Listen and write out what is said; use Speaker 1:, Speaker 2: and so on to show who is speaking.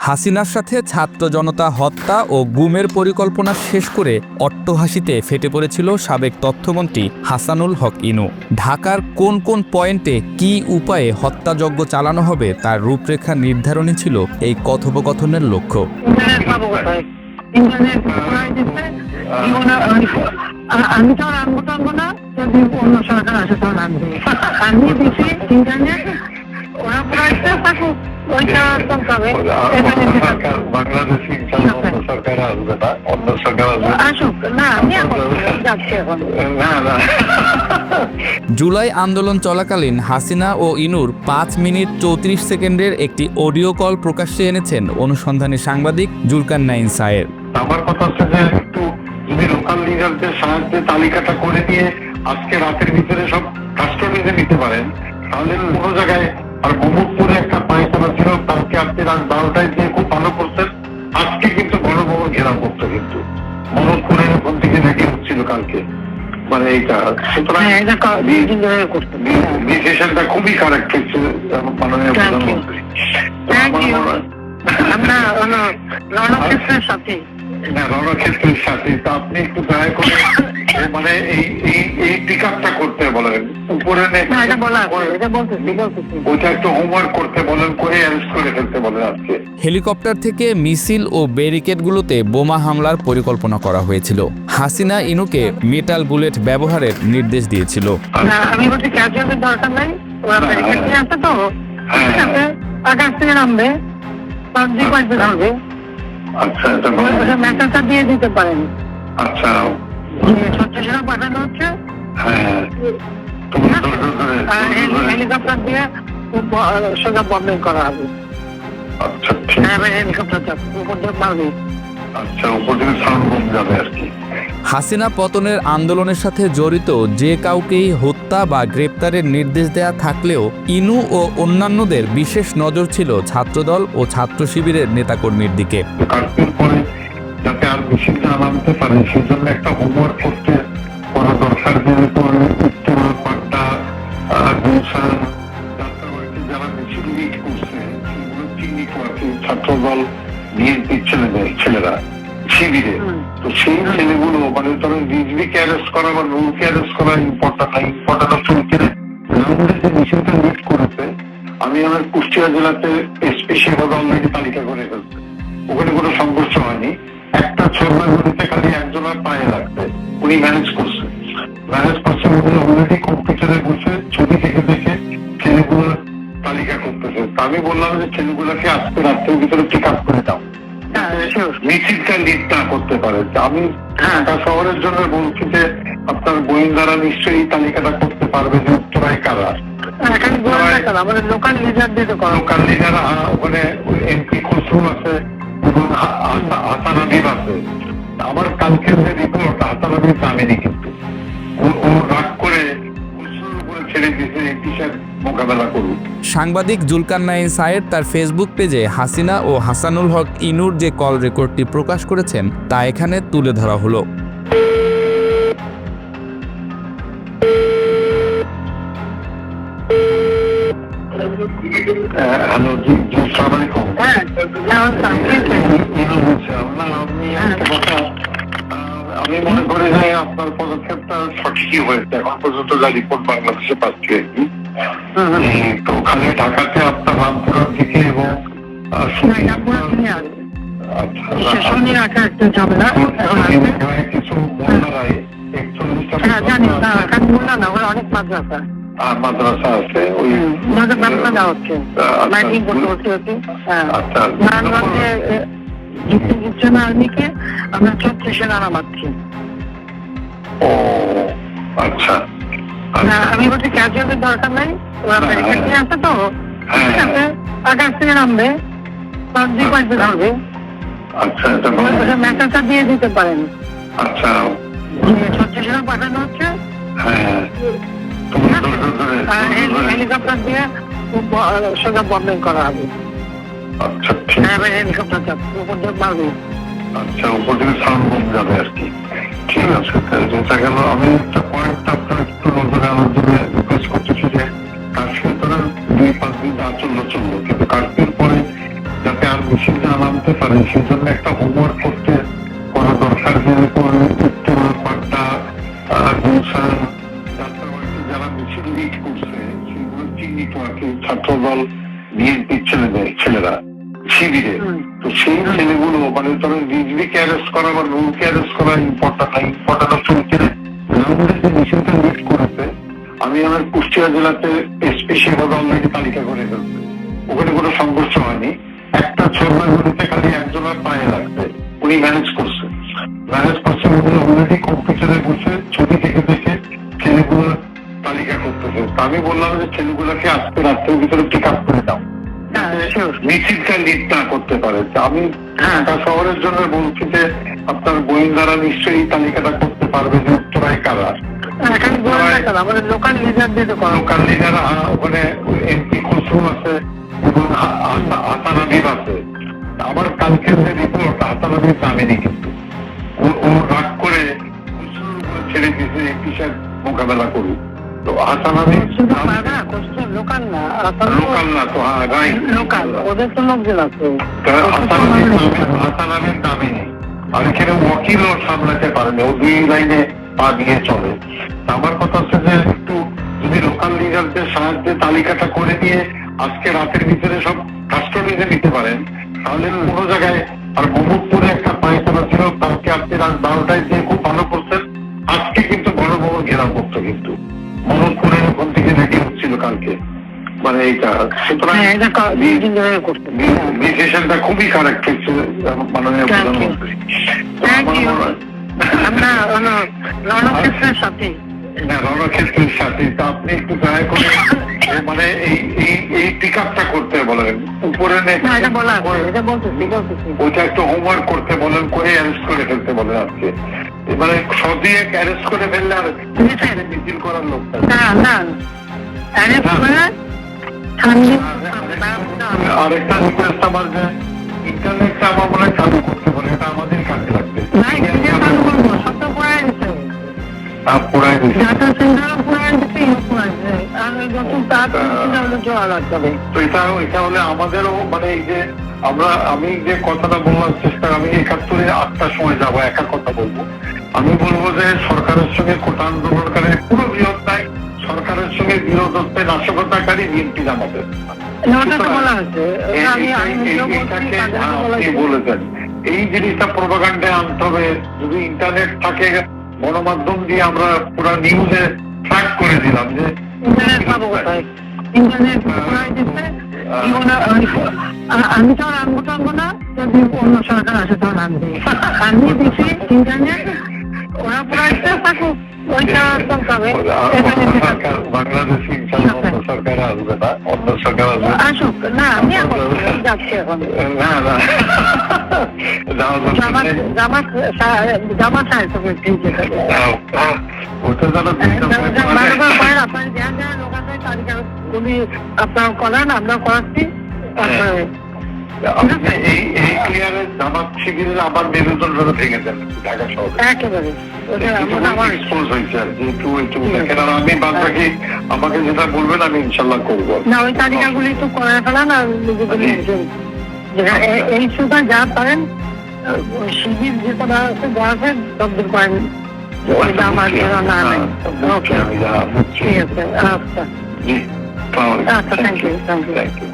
Speaker 1: হাসিনার সাথে ছাত্র জনতা হত্যা ও গুমের পরিকল্পনা শেষ করে অট্টহাসিতে ফেটে পড়েছিল সাবেক তথ্যমন্ত্রী হাসানুল হক ইনু। ঢাকার কোন কোন পয়েন্টে কি উপায়ে হত্যাযজ্ঞ চালানো হবে তার রূপরেখা নির্ধারণই ছিল এই কথোপকথনের লক্ষ্য।
Speaker 2: আমি তো আনবো টানবো না, যদি অন্য সরকার আসে তখন আনবে। আমি দিচ্ছি ইন্টারনেট, ওরা প্রাইসটা থাকুক, ওইটা একদম পাবে।
Speaker 3: বাংলাদেশি সরকার আসবে না, অন্য সরকার আসবে
Speaker 2: আসুক না, আমি এখন যাচ্ছি এখন।
Speaker 3: না না।
Speaker 1: জুলাই আন্দোলন চলাকালীন হাসিনা ও ইনুর 5 মিনিট 34 সেকেন্ডের একটি অডিও কল প্রকাশ্যে এনেছেন অনুসন্ধানী সাংবাদিক জুলকারনাইন সায়ের।
Speaker 3: আমার কথা হচ্ছে যে একটু যদি লোকাল লিডারদের সাহায্যে তালিকাটা করে নিয়ে আজকে রাতের ভিতরে সব কাস্টডিতে নিতে পারেন, তাহলে কোনো জায়গায় আর মোহাম্মদপুরে একটা পায়খানা ছিল, কালকে আপনি রাত 12টায় দিয়ে খুব ভালো করতেন, আজকে কিন্তু গণভবন ঘেরাও করতো, কিন্তু মোহাম্মদপুরে ওখান থেকে রেডি হচ্ছিল কালকে, মানে এইটা। সুতরাং ডিসিশনটা খুবই কারেক্ট হচ্ছে মাননীয় প্রধানমন্ত্রী।
Speaker 2: আমরা রণক্ষেত্রের সাথে
Speaker 3: রণক্ষেত্রের সাথে তো আপনি একটু দয়া করে মানে এই পিকআপটা করতে বলেন, উপরে ওইটা একটু হোমওয়ার্ক করতে বলেন, করে অ্যারেস্ট করে ফেলতে বলেন আজকে।
Speaker 1: হেলিকপ্টার থেকে মিছিল ও ব্যারিকেডগুলোতে বোমা হামলার পরিকল্পনা করা হয়েছিল। হাসিনা ইনুকে মেটাল বুলেট ব্যবহারের নির্দেশ দিয়েছিল।
Speaker 2: আমি বলছি ক্যাজুয়ালের দরকার নাই, ওরা ব্যারিকেড নিয়ে আসে তো আকাশ থেকে নামবে, ধরবে।
Speaker 3: আচ্ছা,
Speaker 2: মেসেজটা দিয়ে দিতে পারেন।
Speaker 3: আচ্ছা,
Speaker 2: ছত্রিশে পাঠানো হচ্ছে, হেলিকপ্টার দিয়ে সোজা বম্বিং করা হবে।
Speaker 3: আচ্ছা,
Speaker 2: হেলিকপ্টারটা উপর দিয়ে মারবে।
Speaker 3: আচ্ছা, উপর থেকে সাউন্ড বম যাবে আর কি।
Speaker 1: হাসিনা পতনের আন্দোলনের সাথে জড়িত যে কাউকেই হত্যা বা গ্রেপ্তারের নির্দেশ দেয়া থাকলেও ইনু ও অন্যান্যদের বিশেষ নজর ছিল ছাত্রদল ও ছাত্র শিবিরের নেতাকর্মীর দিকে।
Speaker 3: কার্ফিউর পরে যাতে আর বেশি না নামতে পারে সেজন্য একটা হোমওয়ার্ক করতে করা দরকার। যেহেতু উত্তর পাট্টা, গুলশান, যাত্রাবাড়িতে যারা মিছিল লিড করছে সেগুলো চিহ্নিত আছে ছাত্রদল, বিএনপির ছেলেরা, শিবিরে। তো সেই ছেলেগুলো মানে ধরো রিজভিকে অ্যারেস্ট করা বা রুলকে অ্যারেস্ট করা ইম্পর্টেন্ট না, ইম্পর্টেন্ট হচ্ছে যে মিছিলটা লিড করেছে। আমি আমার কুষ্টিয়া জেলাতে এসপি সেভাবে অলরেডি তালিকা করে ফেলছে, ওখানে কোনো সংঘর্ষ হয়নি। একটা ছোড়বার গলিতে খালি একজনের পায়ে লাগবে, উনি ম্যানেজ করছে উনি অলরেডি কম্পিউটারে বসে ছবি দেখে দেখে ছেলেগুলোর তালিকা করতেছে। আমি বললাম যে ছেলেগুলোকে আজকে রাত্রের ভিতরে পিক আপ করে দাও, মিছিলটা লিড না করতে পারে। আমি ঢাকা শহরের জন্য বলছি যে আপনার গোয়েন্দারা নিশ্চয়ই এই তালিকাটা করতে পারবে যে উত্তরায় কারা।
Speaker 2: লোকাল
Speaker 3: লিডার ওখানে এমপি খসরু আছে এবং হাসান আবিব আছে। আমার কালকের যে রিপোর্ট হাসান আবিব নামেনি, কিন্তু ও রাগ করে খসরুর উপরে ছেড়ে দিয়েছে এমপি সাহেব মোকাবেলা করুক।
Speaker 1: সাংবাদিক জুলকারনাইন সায়ের তার ফেসবুক পেজে হাসিনা ও হাসানুল হক ইনুর যে কল রেকর্ডটি প্রকাশ করেছেন তা এখানে তুলে ধরা হলো।
Speaker 3: হ্যালো, জি, আসসালামু আলাইকুম। আমি মনে করি যে আপনার পদক্ষেপটা সঠিকই হয়েছে। এখন পর্যন্ত যা রিপোর্ট বাংলাদেশে পাচ্ছি আর কি, তো ওখানে ঢাকাতে আপনার রামপুরার দিকে এবং কিছু মোল্লারায় 41টা
Speaker 2: অনেক মাদ্রাসা
Speaker 3: মাদ্রাসা আছে, ওই
Speaker 2: আর্মিকে আমরা 36-এ নানা মারছি।
Speaker 3: ও আচ্ছা,
Speaker 2: আমি বলছি ক্যাজুয়ালের দরকার নাই, ওরা ব্যারিকেড নিয়ে আসে তো আকাশ থেকে নামবে, ধরবে।
Speaker 3: আচ্ছা,
Speaker 2: মেসেজটা দিয়ে দিতে পারেন।
Speaker 3: আচ্ছা,
Speaker 2: 36-এ পাঠানো হচ্ছে, হেলিকপ্টার দিয়ে সোজা বম্বিং করা হবে।
Speaker 3: আচ্ছা,
Speaker 2: হেলিকপ্টারটা উপর দিয়ে মারবে।
Speaker 3: আচ্ছা, উপর থেকে সাউন্ড বম যাবে আর কি। ঠিক আছে, যেটা গেল। আমি একটা পয়েন্ট আপনার একটু নজরে আনার জন্য রিকোয়েস্ট করতেছি যে কার্ফিউ ধরেন 2-5 দিন চললো, কিন্তু কার্ফিউর পরে যাতে আর মেশিনটা নামতে পারে সেজন্য একটা হোমওয়ার্ক করা দরকার। যেরকম উত্তর পাড্ডা, গুলশান, যাত্রাবাড়িতে যারা মিছিল লিড করছে সেগুলো চিহ্নিত আর কি ছাত্রদল বিএনপির ছেলেরা শিবিরে। তো সেই ছেলেগুলো মানে ধরো রিজভিকে অ্যারেস্ট করা বা রুলকে অ্যারেস্ট করা ইম্পর্টেন্ট না, ইম্পর্টেন্ট হচ্ছে ওইখানে রাউন্ডে যে মিছিলটা লিড করেছে। আমি আমার কুষ্টিয়া জেলাতে এসপি সেভাবে অলরেডি তালিকা করে ফেলছে, ওখানে কোনো সংঘর্ষ হয়নি। একটা ছোটবাড়িতে খালি একজনের পায়ে লাগছে, উনি ম্যানেজ করছে উনি অলরেডি কম্পিউটারে বসে ছবি দেখে ছেলেগুলোর তালিকা করতেছে। আমি বললাম যে ছেলেগুলোকে আজকে রাত্রের ভিতরে পিক আপ করে দাও, মিছিলটা লিড না করতে পারে। আমি ঢাকা শহরের জন্য বলছি যে আপনার গোয়েন্দারা নিশ্চয়ই এই তালিকাটা করতে পারবে যে উত্তরায় কারা। লোকাল লিডার ওখানে এমপি খসরু আছে এবং হাসান আবিব আছে। আমার কালকের যে রিপোর্ট হাসান আবিব নামেনি, কিন্তু ও রাগ করে ছেড়ে দিয়েছে এমপি সাহেব মোকাবেলা করুক। তো হাসান আবিব লোকাল না তো লোকাল, ওদের তো লোকজন আছে। হাসান আবিব নামেনি, আর এখানে ওয়াকিলও সামলাতে পারেনি, ও দুই লাইনে পা দিয়ে চলে। আমার কথা হচ্ছে যে একটু যদি লোকাল লিডারদের সাহায্যে তালিকাটা করে দিয়ে আজকে রাতের ভিতরে সব কাস্টডিতে নিতে পারেন, তাহলে কোনো জায়গায় আর মোহাম্মদপুরে একটা পায়খানা ছিল, কালকে আপনি রাত 12টায় দিয়ে খুব ভালো করছেন। আজকে কিন্তু বড় ঘেরাও করতো, কিন্তু মোহাম্মদপুরে ওখান থেকে রেডি হচ্ছিল কালকে, মানে এইটা। সুতরাং ডিসিশনটা খুবই কারেক্ট হচ্ছে মাননীয় প্রধানমন্ত্রী। রণক্ষেত্রের সাথে আপনি একটু দয়া করে মানে এই পিক আপটা করতে বলেন, উপরে ওইটা একটু হোমওয়ার্ক করতে বলেন, করে অ্যারেস্ট করে ফেলতে বলেন আজকে। মানে সদিয়ে অ্যারেস্ট করে ফেললে আর মিছিল করার লোক আরেকটা রিকোয়েস্ট আমার যে ইন্টারনেটটা আমার মনে হয় চালু করতে বলে, এটা আমাদের কাজে লাগবে। এটা হলে আমাদেরও মানে এই যে আমি যে কথাটা বলার চেষ্টা, আমি ৭১-এ ৮টার সময় যাবো, একা কথা বলবো। আমি বলবো যে সরকারের সঙ্গে কোটা আন্দোলনকারী পুরো বিরোধ নাই, সরকারের সঙ্গে বিরোধ হচ্ছে নাশকতাকারী বিএনপি জামাতের। বলেছেন এই জিনিসটা প্রোপাগান্ডায় আনতে হবে। যদি ইন্টারনেট থাকে, গণমাধ্যম দিয়ে আমরা পুরো নিউজে ট্র্যাক করে দিলাম যে
Speaker 2: আমি তো আর আনবো টানবো না, যদি অন্য সরকার আসে তখন আনবে। আমি দিচ্ছি ইন্টারনেট, ওরা পুরাইতে থাকুক, ওইটা চলতে
Speaker 3: বাংলাদেশি অন্য সরকার আসবে না, অন্য সরকার আসবে
Speaker 2: আসুক না। আমি এখন যাচ্ছি, এখন
Speaker 3: না না
Speaker 2: জামাত সাহেব
Speaker 3: ওটা যারা
Speaker 2: আপনার করেন, আমরা করাচ্ছি।
Speaker 3: এই ক্লিয়ারে জামাত শিবিরের আবার মেরুদণ্ড ভেঙে দেন ঢাকা শহরে
Speaker 2: একেবারে।
Speaker 3: আমি বাদ বাকি আমাকে যেটা বলবেন আমি ইনশাল্লাহ করবো।
Speaker 2: না, ওই তালিকাগুলি তো করে ফেলান, আর এই সুতা যা পারেন শিবির যেটা আছে যা আছে তদ্দূর করেন। আমার না নাই। ঠিক আছে, আচ্ছা আচ্ছা, থ্যাংক ইউ।